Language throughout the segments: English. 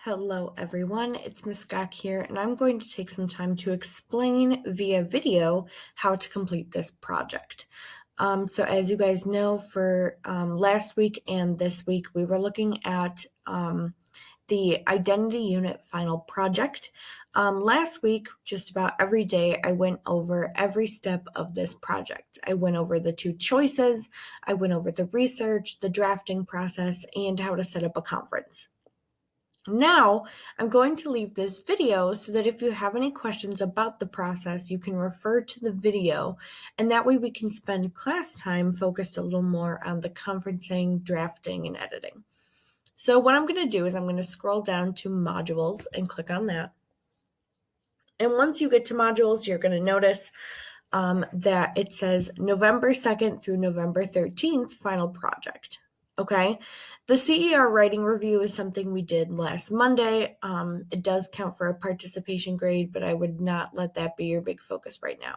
Hello everyone, it's Ms. Gak here, and I'm going to take some time to explain via video how to complete this project. So as you guys know, for last week and this week, we were looking at the Identity Unit Final Project. Last week, just about every day, I went over every step of this project. I went over the two choices, I went over the research, the drafting process, and how to set up a conference. Now, I'm going to leave this video so that if you have any questions about the process, you can refer to the video, and that way we can spend class time focused a little more on the conferencing, drafting, and editing. So what I'm going to do is I'm going to scroll down to modules and click on that. And once you get to modules, you're going to notice that it says November 2nd through November 13th, final project. Okay, the CER writing review is something we did last Monday. It does count for a participation grade, but I would not let that be your big focus right now.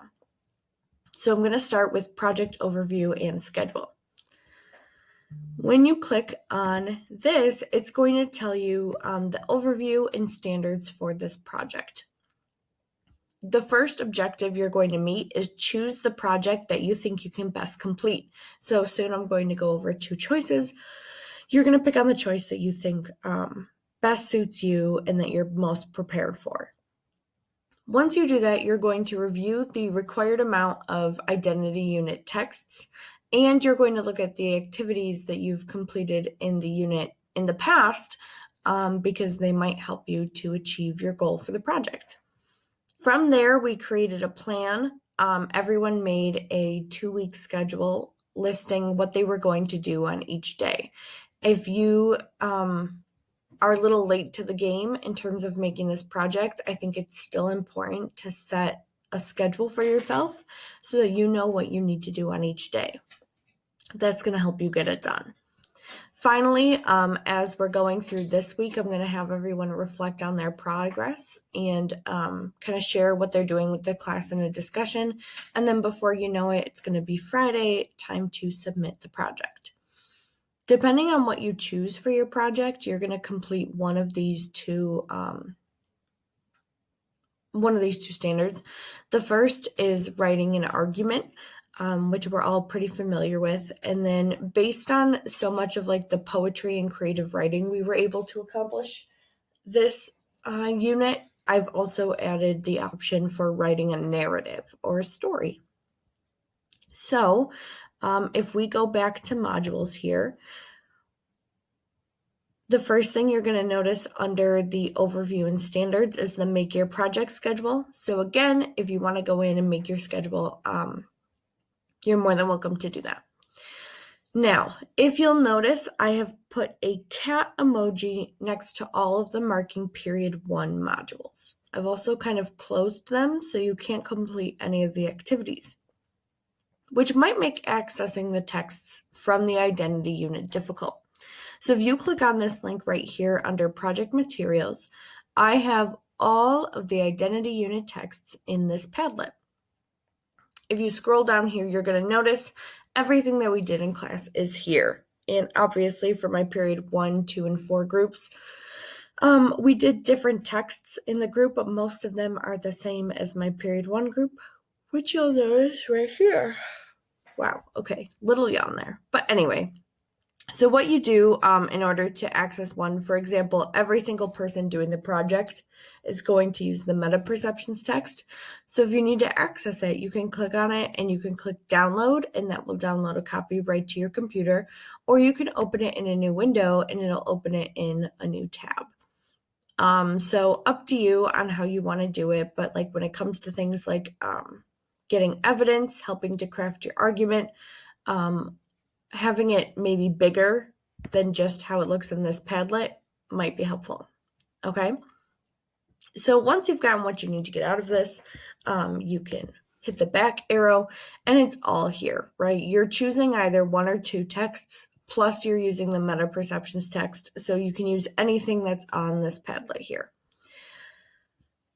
So I'm going to start with project overview and schedule. When you click on this, it's going to tell you the overview and standards for this project. The first objective you're going to meet is choose the project that you think you can best complete. So soon I'm going to go over two choices. You're going to pick on the choice that you think best suits you and that you're most prepared for. Once you do that, you're going to review the required amount of identity unit texts, and you're going to look at the activities that you've completed in the unit in the past because they might help you to achieve your goal for the project. From there, we created a plan. Everyone made a 2-week schedule listing what they were going to do on each day. If you are a little late to the game in terms of making this project, I think it's still important to set a schedule for yourself so that you know what you need to do on each day. That's going to help you get it done. Finally, as we're going through this week, I'm going to have everyone reflect on their progress and kind of share what they're doing with the class in a discussion. And then before you know it, it's going to be Friday, time to submit the project. Depending on what you choose for your project, you're going to complete one of these two standards. The first is writing an argument, which we're all pretty familiar with. And then based on so much of like the poetry and creative writing we were able to accomplish this unit, I've also added the option for writing a narrative or a story. So if we go back to modules here, the first thing you're going to notice under the overview and standards is the make your project schedule. So again, if you want to go in and make your schedule, you're more than welcome to do that. Now, if you'll notice, I have put a cat emoji next to all of the marking period 1 modules. I've also kind of closed them so you can't complete any of the activities, which might make accessing the texts from the identity unit difficult. So if you click on this link right here under project materials, I have all of the identity unit texts in this Padlet. If you scroll down here, you're going to notice everything that we did in class is here. And obviously for my period 1, 2, and 4 groups, we did different texts in the group, but most of them are the same as my period 1 group, which you'll notice right here. Wow, okay, little yawn there. But anyway, so what you do in order to access one, for example, every single person doing the project is going to use the meta perceptions text. So if you need to access it, you can click on it and you can click download, and that will download a copy right to your computer, or you can open it in a new window and it'll open it in a new tab. So up to you on how you want to do it, but like when it comes to things like getting evidence, helping to craft your argument, having it maybe bigger than just how it looks in this Padlet might be helpful. Okay. So once you've gotten what you need to get out of this, you can hit the back arrow and it's all here, right? You're choosing either 1 or 2 texts, plus you're using the meta perceptions text. So you can use anything that's on this Padlet here.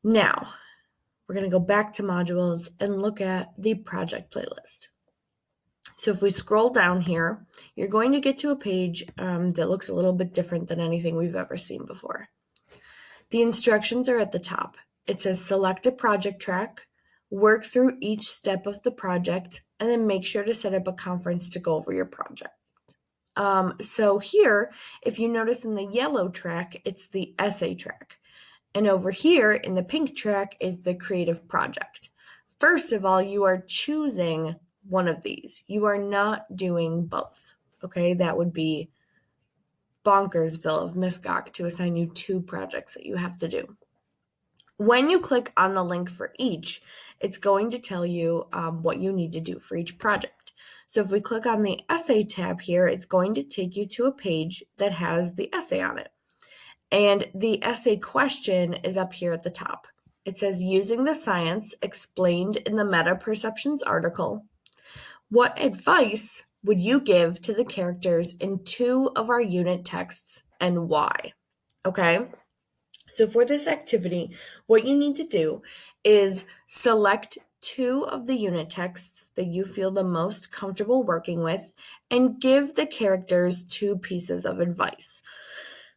Now we're going to go back to modules and look at the project playlist. So if we scroll down here, you're going to get to a page that looks a little bit different than anything we've ever seen before. The instructions are at the top. It says select a project track, work through each step of the project, and then make sure to set up a conference to go over your project. So here, if you notice in the yellow track, it's the essay track. And over here in the pink track is the creative project. First of all, you are choosing one of these. You are not doing both, okay? That would be bonkersville of Miss Gawk to assign you 2 projects that you have to do. When you click on the link for each, it's going to tell you what you need to do for each project. So if we click on the essay tab here, it's going to take you to a page that has the essay on it. And the essay question is up here at the top. It says, using the science explained in the Meta Perceptions article, what advice would you give to the characters in 2 of our unit texts and why? Okay, so for this activity, what you need to do is select 2 of the unit texts that you feel the most comfortable working with and give the characters 2 pieces of advice.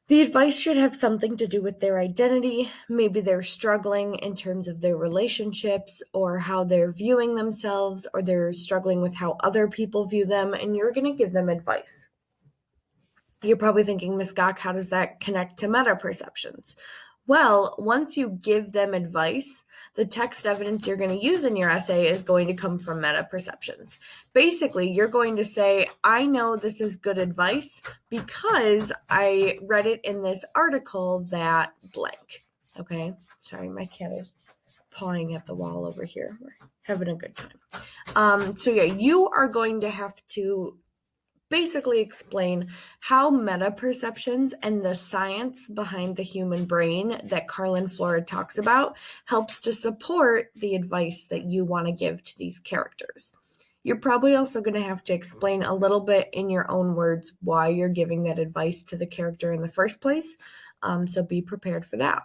The advice should have something to do with their identity. Maybe they're struggling in terms of their relationships or how they're viewing themselves, or they're struggling with how other people view them, and you're going to give them advice. You're probably thinking, Ms. Gawk, how does that connect to meta perceptions? Well, once you give them advice, the text evidence you're going to use in your essay is going to come from meta perceptions. Basically, you're going to say, I know this is good advice because I read it in this article that blank. Okay, sorry, my cat is pawing at the wall over here. We're having a good time. So yeah, you are going to have to basically explain how meta perceptions and the science behind the human brain that Carlin Flora talks about helps to support the advice that you want to give to these characters. You're probably also going to have to explain a little bit in your own words why you're giving that advice to the character in the first place, so be prepared for that.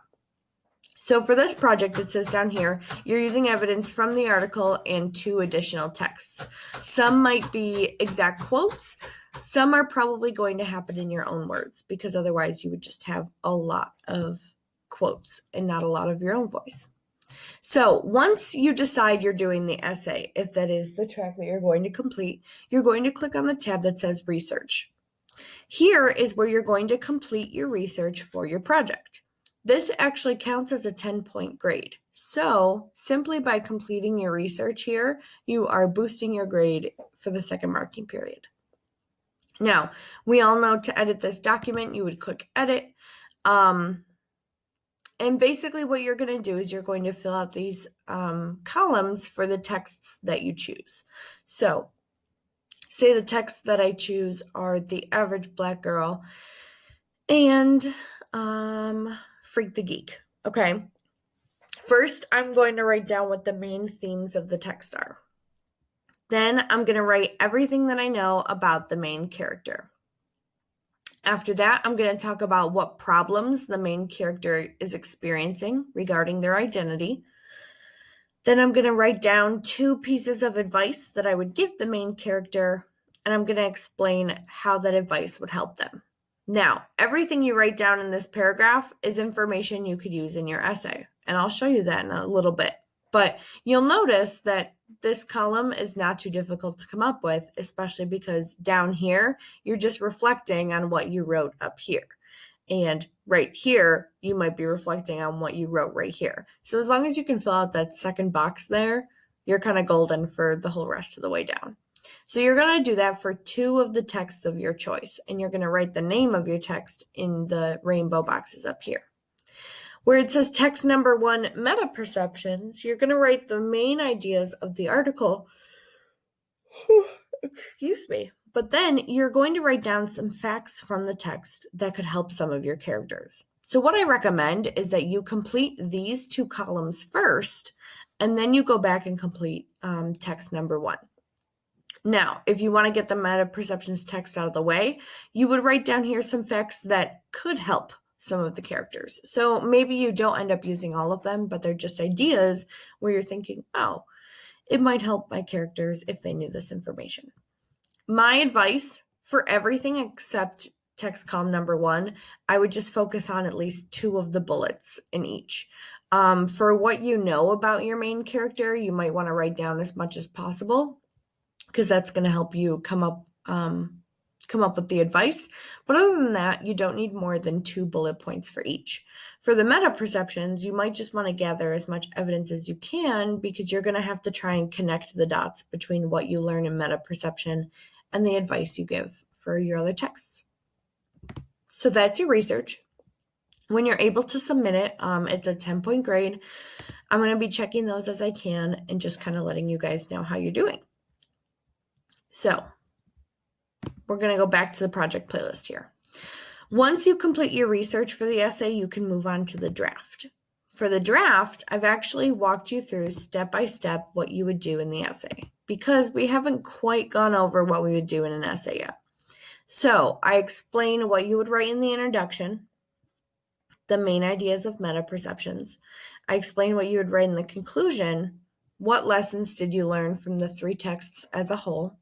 So for this project, it says down here, you're using evidence from the article and 2 additional texts. Some might be exact quotes. Some are probably going to happen in your own words, because otherwise you would just have a lot of quotes and not a lot of your own voice. So once you decide you're doing the essay, if that is the track that you're going to complete, you're going to click on the tab that says research. Here is where you're going to complete your research for your project. This actually counts as a 10-point grade. So simply by completing your research here, you are boosting your grade for the second marking period. Now, we all know to edit this document, you would click edit. And basically what you're going to do is you're going to fill out these columns for the texts that you choose. So say the texts that I choose are the average Black girl and Freak the Geek. Okay. First, I'm going to write down what the main themes of the text are. Then I'm going to write everything that I know about the main character. After that, I'm going to talk about what problems the main character is experiencing regarding their identity. Then I'm going to write down 2 pieces of advice that I would give the main character, and I'm going to explain how that advice would help them. Now, everything you write down in this paragraph is information you could use in your essay, and I'll show you that in a little bit. But you'll notice that this column is not too difficult to come up with, especially because down here, you're just reflecting on what you wrote up here. And right here, you might be reflecting on what you wrote right here. So as long as you can fill out that second box there, you're kind of golden for the whole rest of the way down. So you're going to do that for 2 of the texts of your choice, and you're going to write the name of your text in the rainbow boxes up here. Where it says text number 1, meta perceptions, you're going to write the main ideas of the article. Excuse me. But then you're going to write down some facts from the text that could help some of your characters. So what I recommend is that you complete these 2 columns first, and then you go back and complete text number 1. Now, if you want to get the meta perceptions text out of the way, you would write down here some facts that could help some of the characters. So maybe you don't end up using all of them, but they're just ideas where you're thinking, oh, it might help my characters if they knew this information. My advice for everything except text column number 1, I would just focus on at least 2 of the bullets in each. For what you know about your main character, you might want to write down as much as possible because that's going to help you come up with the advice. But other than that, you don't need more than 2 bullet points for each. For the meta perceptions, you might just want to gather as much evidence as you can because you're going to have to try and connect the dots between what you learn in meta perception and the advice you give for your other texts. So that's your research. When you're able to submit it, it's a 10-point grade. I'm going to be checking those as I can and just kind of letting you guys know how you're doing. So we're going to go back to the project playlist here. Once you complete your research for the essay, you can move on to the draft. For the draft, I've actually walked you through step by step what you would do in the essay because we haven't quite gone over what we would do in an essay yet. So I explain what you would write in the introduction, the main ideas of meta perceptions. I explain what you would write in the conclusion. What lessons did you learn from the 3 texts as a whole?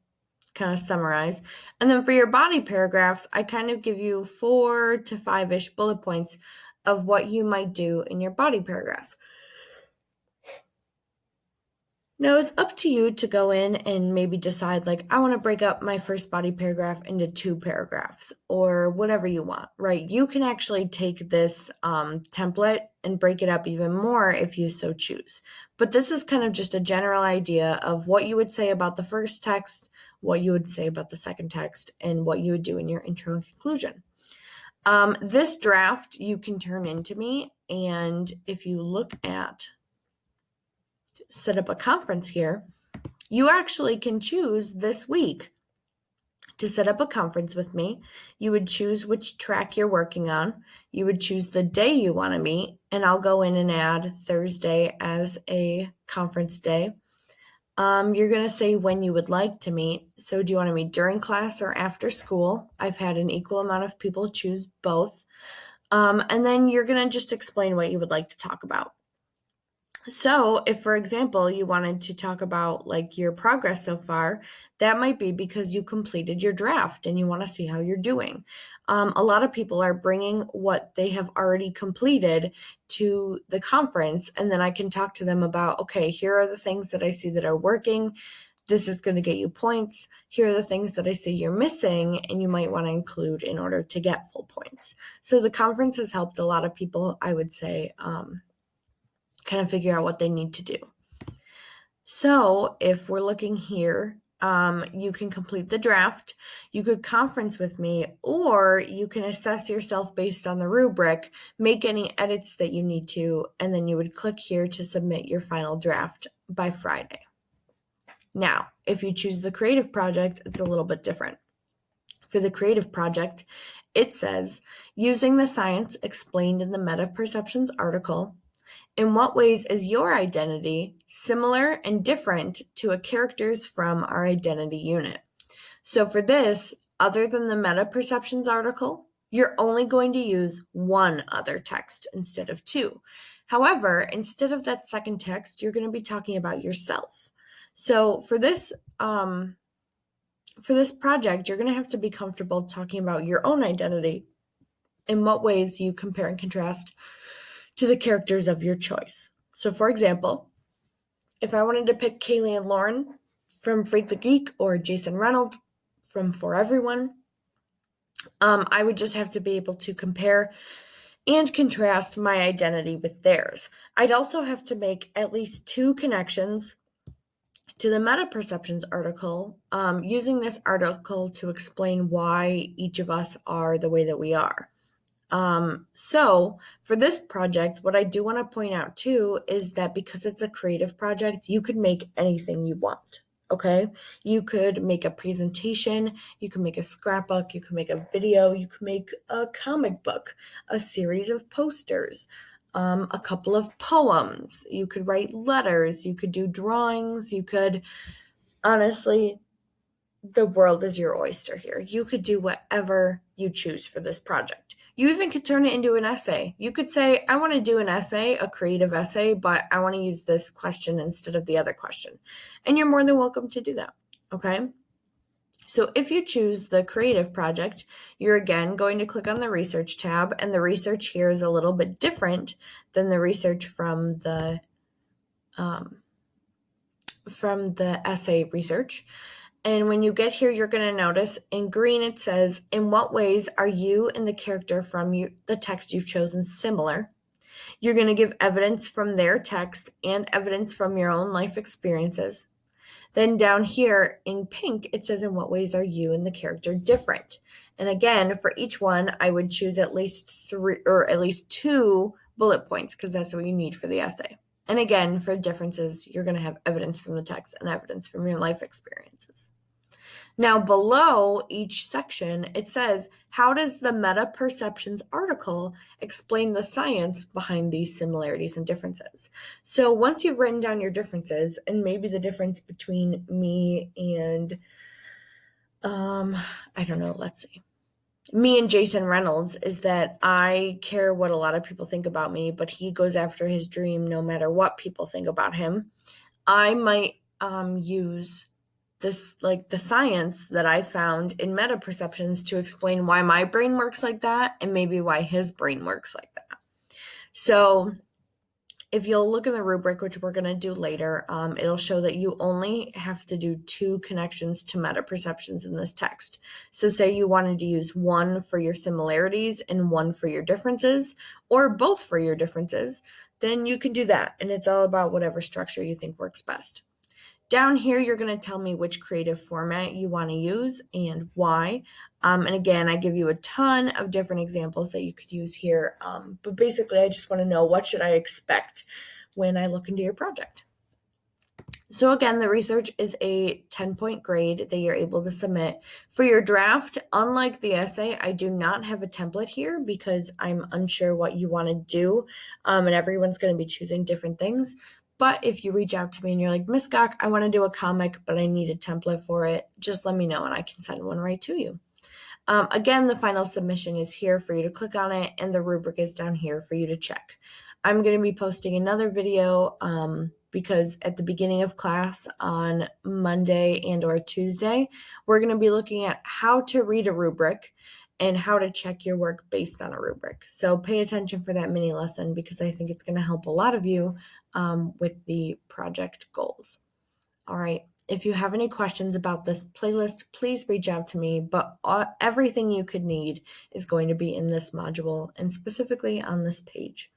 Kind of summarize. And then for your body paragraphs, I kind of give you 4 to 5-ish bullet points of what you might do in your body paragraph. Now it's up to you to go in and maybe decide, like, I want to break up my first body paragraph into 2 paragraphs or whatever you want, right? You can actually take this template and break it up even more if you so choose. But this is kind of just a general idea of what you would say about the first text, what you would say about the second text, and what you would do in your intro and conclusion. This draft you can turn into me, and if you look at set up a conference here, you actually can choose this week to set up a conference with me. You would choose which track you're working on. You would choose the day you want to meet, and I'll go in and add Thursday as a conference day. You're going to say when you would like to meet. So do you want to meet during class or after school? I've had an equal amount of people choose both. And then you're going to just explain what you would like to talk about. So if, for example, you wanted to talk about like your progress so far, that might be because you completed your draft and you want to see how you're doing. A lot of people are bringing what they have already completed to the conference, and then I can talk to them about, okay, here are the things that I see that are working. This is going to get you points. Here are the things that I see you're missing and you might want to include in order to get full points. So the conference has helped a lot of people, I would say, kind of figure out what they need to do. So if we're looking here, you can complete the draft, you could conference with me, or you can assess yourself based on the rubric, make any edits that you need to, and then you would click here to submit your final draft by Friday. Now, if you choose the creative project, it's a little bit different. For the creative project, it says, using the science explained in the Meta Perceptions article, in what ways is your identity similar and different to a character's from our identity unit? So for this, other than the Meta Perceptions article, you're only going to use 1 other text instead of 2. However, instead of that second text, you're going to be talking about yourself. So for this project, you're going to have to be comfortable talking about your own identity, in what ways you compare and contrast to the characters of your choice. So for example, if I wanted to pick Kaylee and Lauren from Freak the Geek or Jason Reynolds from For Everyone, I would just have to be able to compare and contrast my identity with theirs. I'd also have to make at least 2 connections to the Meta Perceptions article, using this article to explain why each of us are the way that we are. So for this project, what I do want to point out too is that because it's a creative project, you could make anything you want. Okay. You could make a presentation, you can make a scrapbook, you can make a video, you can make a comic book, a series of posters, a couple of poems, you could write letters, you could do drawings, you could, honestly, the world is your oyster here. You could do whatever you choose for this project. You even could turn it into an essay. You could say, I want to do an essay, a creative essay, but I want to use this question instead of the other question. And you're more than welcome to do that, okay? So if you choose the creative project, you're again going to click on the research tab, and the research here is a little bit different than the research from the essay research. And when you get here, you're going to notice in green it says, in what ways are you and the character from the text you've chosen similar? You're going to give evidence from their text and evidence from your own life experiences. Then down here in pink, it says, in what ways are you and the character different? And again, for each one, I would choose at least 3 or at least 2 bullet points, because that's what you need for the essay. And again, for differences, you're going to have evidence from the text and evidence from your life experiences. Now, below each section, it says, how does the Meta Perceptions article explain the science behind these similarities and differences? So once you've written down your differences, and maybe the difference between me and, me and Jason Reynolds is that I care what a lot of people think about me, but he goes after his dream no matter what people think about him. I might use this, like the science that I found in Meta Perceptions, to explain why my brain works like that and maybe why his brain works like that. So if you'll look in the rubric, which we're going to do later, it'll show that you only have to do 2 connections to Meta Perceptions in this text. So say you wanted to use one for your similarities and one for your differences, or both for your differences, then you can do that. And it's all about whatever structure you think works best. Down here, you're going to tell me which creative format you want to use and why. And again, I give you a ton of different examples that you could use here. But basically, I just want to know, what should I expect when I look into your project? So again, the research is a 10-point grade that you're able to submit. For your draft, unlike the essay, I do not have a template here because I'm unsure what you want to do, and everyone's going to be choosing different things. But if you reach out to me and you're like, Miss Gok, I want to do a comic, but I need a template for it, just let me know and I can send one right to you. Again, the final submission is here for you to click on it, and the rubric is down here for you to check. I'm going to be posting another video because at the beginning of class on Monday and or Tuesday, we're going to be looking at how to read a rubric and how to check your work based on a rubric. So pay attention for that mini lesson, because I think it's going to help a lot of you with the project goals. All right. If you have any questions about this playlist, please reach out to me, but everything you could need is going to be in this module and specifically on this page.